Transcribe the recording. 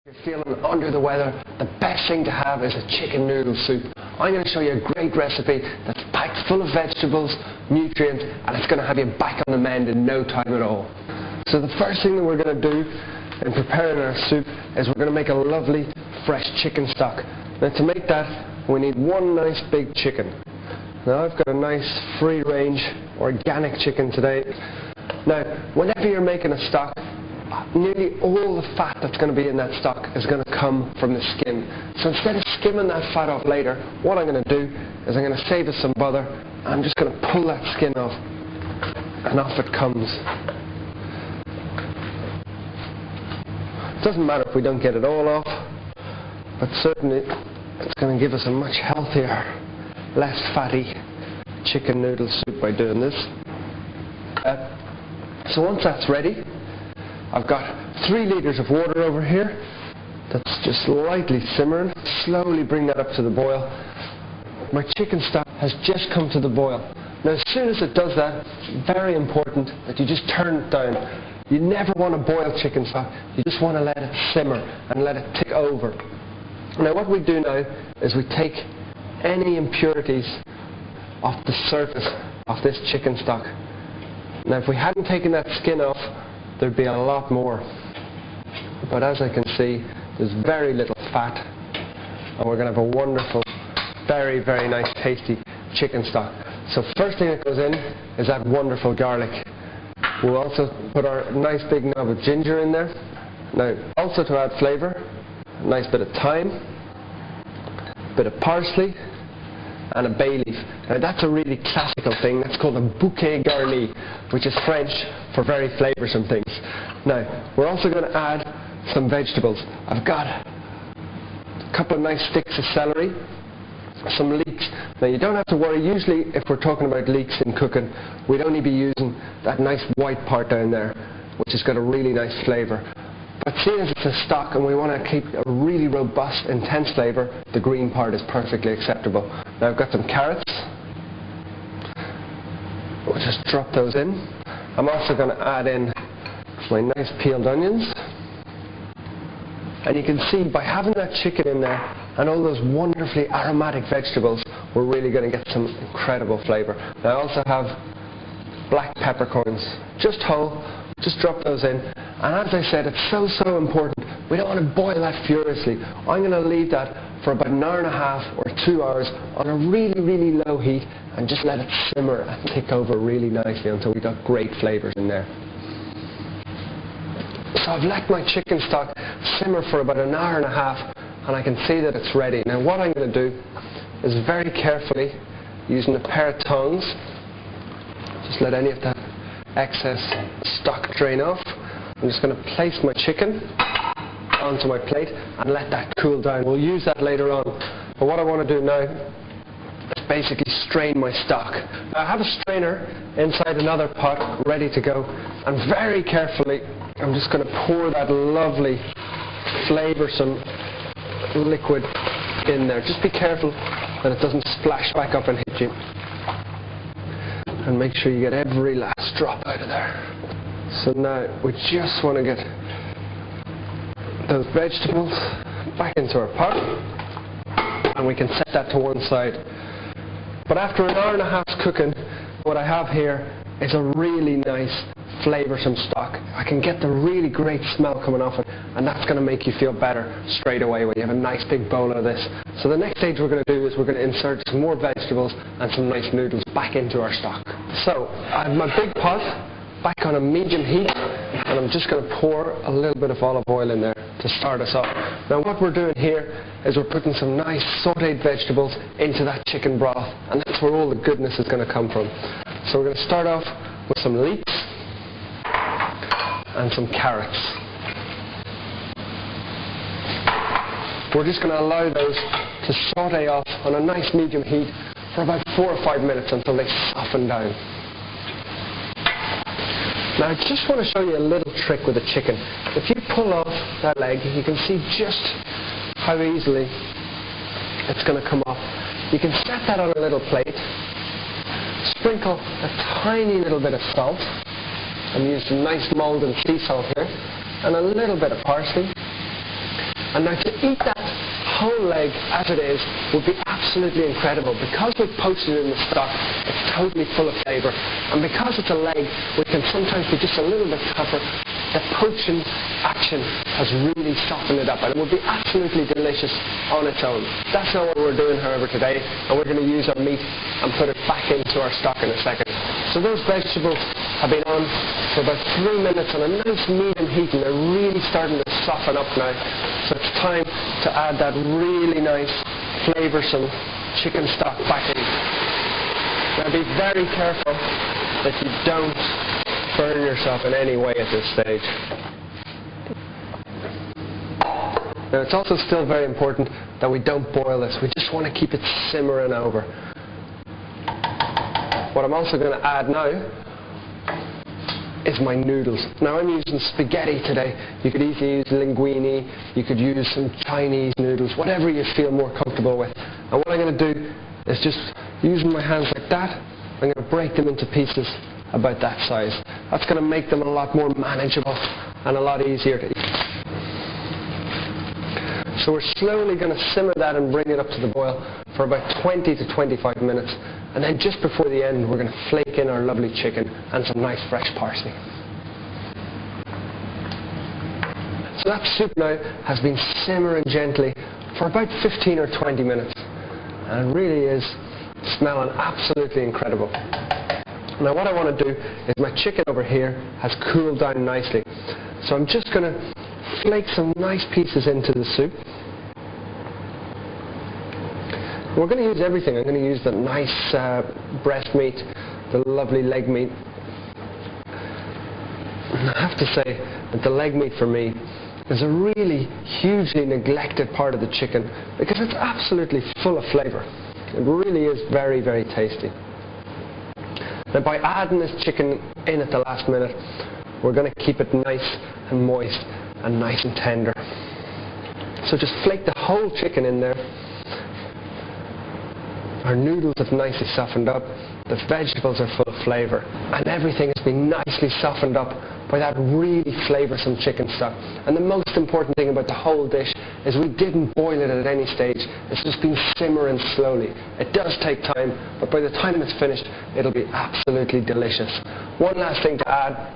If you're feeling under the weather, the best thing to have is a chicken noodle soup. I'm going to show you a great recipe that's packed full of vegetables, nutrients, and it's going to have you back on the mend in no time at all. So the first thing that we're going to do in preparing our soup is we're going to make a lovely fresh chicken stock. Now to make that, we need one nice big chicken. Now I've got a nice free-range organic chicken today. Now whenever you're making a stock, nearly all the fat that's going to be in that stock is going to come from the skin. So instead of skimming that fat off later, what I'm going to do is I'm going to save us some bother. I'm just going to pull that skin off, and off it comes. It doesn't matter if we don't get it all off, but certainly it's going to give us a much healthier, less fatty chicken noodle soup by doing this. So once that's ready, I've got 3 litres of water over here that's just lightly simmering. Slowly bring that up to the boil. My chicken stock has just come to the boil. Now as soon as it does that, it's very important that you just turn it down. You never want to boil chicken stock. You just want to let it simmer and let it tick over. Now what we do now is we take any impurities off the surface of this chicken stock. Now if we hadn't taken that skin off, there'd be a lot more. But as I can see, there's very little fat, and we're going to have a wonderful, very, very nice, tasty chicken stock. So first thing that goes in is that wonderful garlic. We'll also put our nice big knob of ginger in there. Now, also to add flavour, a nice bit of thyme, a bit of parsley, and a bay leaf. Now that's a really classical thing. That's called a bouquet garni, which is French for very flavoursome things. Now, we're also going to add some vegetables. I've got a couple of nice sticks of celery, some leeks. Now you don't have to worry. Usually if we're talking about leeks in cooking, we'd only be using that nice white part down there, which has got a really nice flavour. But seeing as it's a stock and we want to keep a really robust, intense flavour, the green part is perfectly acceptable. Now I've got some carrots. We'll just drop those in. I'm also going to add in my nice peeled onions. And you can see by having that chicken in there and all those wonderfully aromatic vegetables, we're really going to get some incredible flavour. Now I also have black peppercorns, just whole. Just drop those in. And as I said, it's so important. We don't want to boil that furiously. I'm going to leave that for about an hour and a half or 2 hours on a really low heat and just let it simmer and tick over really nicely until we've got great flavours in there. So I've let my chicken stock simmer for about an hour and a half and I can see that it's ready. Now what I'm going to do is very carefully, using a pair of tongs, just let any of that excess stock drain off. I'm just going to place my chicken onto my plate and let that cool down. We'll use that later on. But what I want to do now is basically strain my stock. Now I have a strainer inside another pot ready to go, and very carefully I'm just going to pour that lovely flavoursome liquid in there. Just be careful that it doesn't splash back up and hit you. And make sure you get every last drop out of there. So now we just want to get those vegetables back into our pot, and we can set that to one side. But after an hour and a half's cooking, what I have here is a really nice flavoursome stock. I can get the really great smell coming off it, and that's going to make you feel better straight away when you have a nice big bowl of this. So the next stage we're going to do is we're going to insert some more vegetables and some nice noodles back into our stock. So I have my big pot back on a medium heat, and I'm just going to pour a little bit of olive oil in there to start us off. Now what we're doing here is we're putting some nice sautéed vegetables into that chicken broth, and that's where all the goodness is going to come from. So we're going to start off with some leeks and some carrots. We're just going to allow those to sauté off on a nice medium heat for about 4 or 5 minutes until they soften down. Now I just want to show you a little trick with the chicken. If you pull off that leg, you can see just how easily it's going to come off. You can set that on a little plate, sprinkle a tiny little bit of salt. I'm using nice Malden sea salt here, and a little bit of parsley. And now to eat that whole leg as it is would be absolutely incredible. Because we've poached it in the stock, it's totally full of flavour. And because it's a leg, we can sometimes be just a little bit tougher. The poaching action has really softened it up, and it would be absolutely delicious on its own. That's not what we're doing, however, today, and we're going to use our meat and put it back into our stock in a second. So those vegetables have been on for about 3 minutes on a nice medium heat, and they're really starting to soften up now. So it's time to add that really nice, flavoursome chicken stock back in. Now be very careful that you don't burn yourself in any way at this stage. Now it's also still very important that we don't boil this. We just want to keep it simmering over. What I'm also going to add now is my noodles. Now I'm using spaghetti today. You could easily use linguine, you could use some Chinese noodles, whatever you feel more comfortable with. And what I'm going to do is just using my hands like that, I'm going to break them into pieces about that size. That's going to make them a lot more manageable and a lot easier to eat. So we're slowly going to simmer that and bring it up to the boil for about 20 to 25 minutes. And then just before the end, we're going to flake in our lovely chicken and some nice fresh parsley. So that soup now has been simmering gently for about 15 or 20 minutes. And it really is smelling absolutely incredible. Now what I want to do is my chicken over here has cooled down nicely. So I'm just going to flake some nice pieces into the soup. We're going to use everything. I'm going to use the nice breast meat, the lovely leg meat. And I have to say that the leg meat for me is a really hugely neglected part of the chicken because it's absolutely full of flavour. It really is very, very tasty. Now by adding this chicken in at the last minute, we're going to keep it nice and moist and nice and tender. So just flake the whole chicken in there. Our noodles have nicely softened up, the vegetables are full of flavour, and everything has been nicely softened up by that really flavoursome chicken stock. And the most important thing about the whole dish is we didn't boil it at any stage. It's just been simmering slowly. It does take time, but by the time it's finished, it'll be absolutely delicious. One last thing to add.